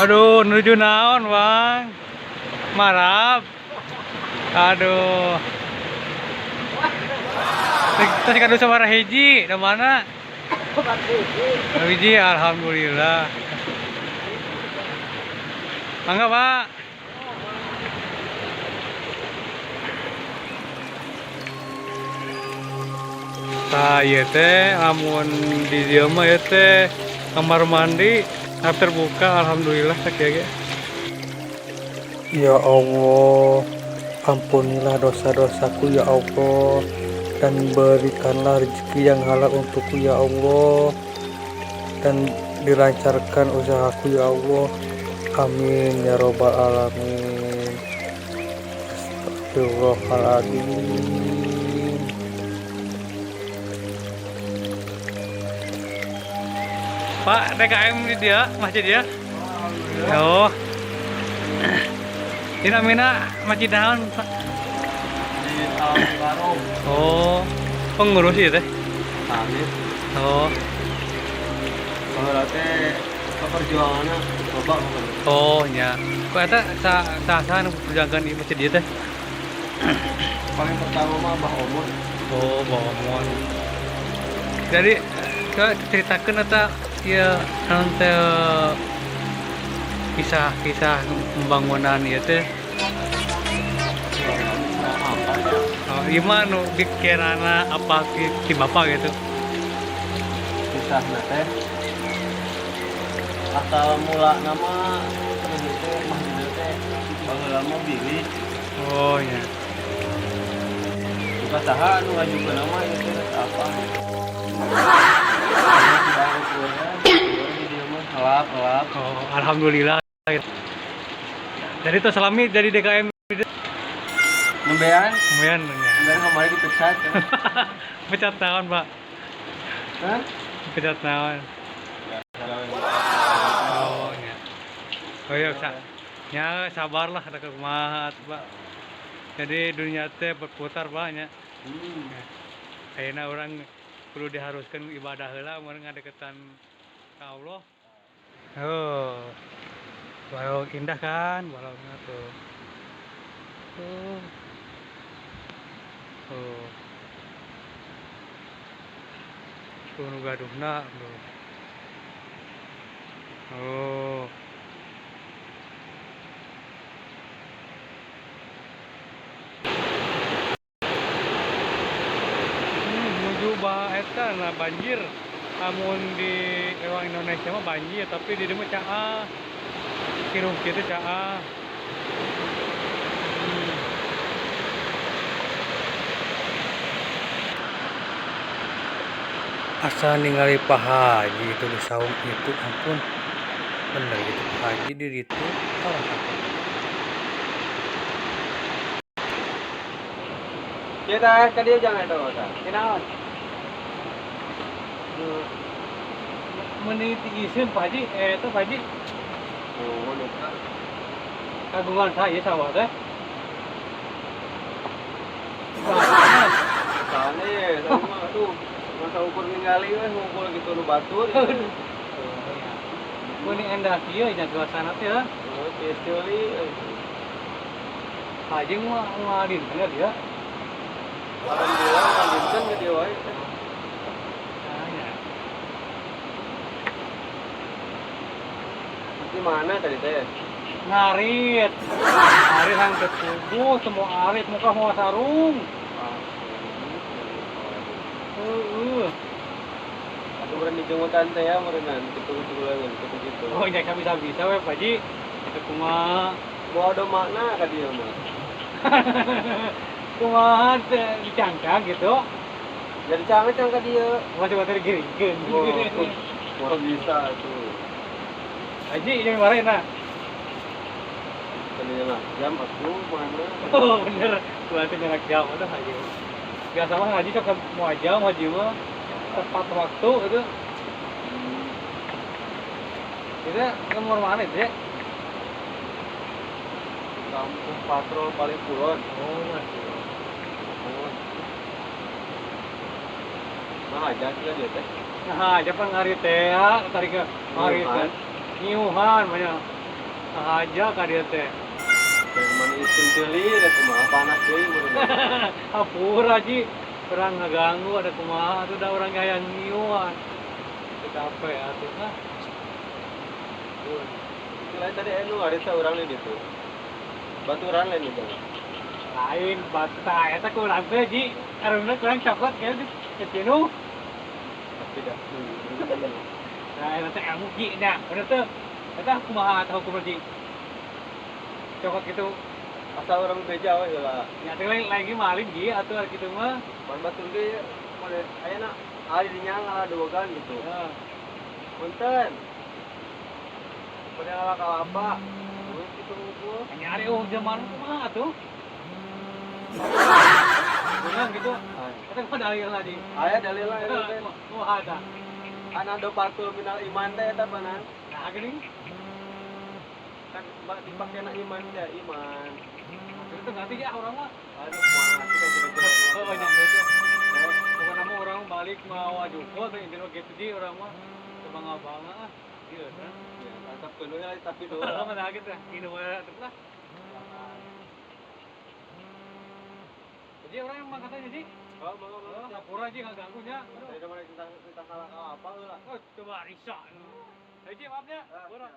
Aduh, menuju naon, Bang? Marap. Aduh. Terus kado sama hiji, di mana? Hiji, alhamdulillah. Mangga, Pak. Tah, ieu teh lamun di dieu mah ieu teh kamar mandi terbuka, alhamdulillah tak ya. Ya Allah, ampunilah dosa-dosaku ya Allah, dan berikanlah rezeki yang halal untukku ya Allah, dan dilancarkan usahaku ya Allah. Amin ya robbal alamin. Astagfirullahaladzim. Pak, DKM di dia, masjid dia. Oh. Ini namanya masjid naon, Pak? Di Al Barok. Oh, pengurus ya teh. Amin. Oh, Kalau teh perjuangannya bapak bukan. oh nya. Kok eta sah-sah perjalanan di masjid dia teh? Paling pertama mah Mbah Omon. Oh, Bawamon. Jadi ceritakan eta ya nanti kisah-kisah pembangunan ieu teh. Oh, gimana nu dikirana apa ki Bapak gitu? Kisahnya teh asal mula nama terus teh masjid teh baheula mah bilih. Oh ya. Buka saha anu ngajukeun nama ieu teh apa? Halap. Oh, alhamdulillah. Jadi itu selami jadi DKM Nembean kemudian kemarin dipecat. pecat tahun, Pak. Hah? Pecat tahun. Oh ya. Oh iya, ya sabarlah ada kumaha, Pak. Jadi dunia teh berputar banyak. Ayeuna orang perlu diharuskan ibadah heula mun ngadeketan ka Allah. Oh. Walau indah kan, walau tuh. Tuh nu gaduhna tuh. Oh. Menuju eta na banjir. Namun di orang Indonesia mah banjir, tapi di dieu mah caah. Kiruh kitu caah. Asa ningali Pak Haji itu di saung itu, ampun, bener gitu Pak Haji di itu orang apa? Kita ka dieu jangan eta mah. Kinaon? Meniti isin Pak Haji, eta Pak Haji Oh, lupa. kagungan saya sawah teh. Soalnya sama aduh masa ukur ningali we ngumpul gitu nu batur. Kuning endah kieu nya suasana teh. Oh, tiuli. Haji mah ngalin bener dia. Alhamdulillah ngalinkan ke dia wae. Di mana tadi teh? Ngarit. Ngarit hang ketubuh semua arit muka mau sarung. Aku berani jenggotan teh ya merenang gitu-gitu lagi gitu. Oh, nya bisa-bisa we Pak Haji. Eta kumaha? Bawa ada makna ka dia mah. Kumaha teh dicangkang gitu. Jadi cangkang ka dia. Masih bater giringkeun. Wah, bisa tuh. Haji yang marahin Tadinya lah jam aku mana. Oh bener, buat nyerak jam udah Haji. biasa mah ngaji sok mau aja ngaji mah tepat waktu itu. Kita nomor mana itu ya? Kampung patrol paling kulon. Oh, masih. Nah, aja sih dia teh. Nah, aja pan ngari teh ya, tadi ke ngari teh. Nyuhan banyak. Nah, aja ka dia teh. Mana itu celi, ada kumaha panas deui mun. Apura Ji, orang ngeganggu ada kumaha tuh udah orang gaya nyuhan. Itu capek atuh nah. Itu lain tadi anu ada orang lain itu. Baturan lain itu. Lain bata eta kurang teh Ji. Karena kurang coklat kayak di kecinu. Tidak. Nah, eta teh ilmu Ji nya. Bener teh. Eta kumaha tahu kumaha Ji. Coklat gitu. Asal orang beja we heula. Ya teh lagi malin Ji atuh ari kitu mah. Pan batur ge pada ayeuna ari dinya ngaladogan gitu. Ya. Punten. Pada ngalak-alapa. Terus gitu ngumpul. Nyari zaman kumaha atuh. Bener gitu. Eta mah dalil lagi. Aya dalilna eta teh. Kumaha eta? Anado partul minal iman teh eta panan. Nah, geuning. Kan dipake na iman teh iman. Itu nanti ya orang mah. Aduh, mah kita jadi Oh, banyak itu. Bukan nama orang balik mau ajuko tuh intinya gitu Ji orang mah. Coba ngabang ah. Iya kan. Ya, tatap keluar lah tapi tuh. Orang mah gitu ya. Ini wae terus lah. Jadi orang yang makanya jadi Oh, ngapura aja nggak ganggunya. Tadi mana kita salah apa heula. Oh, coba risau. Jadi maafnya, orang.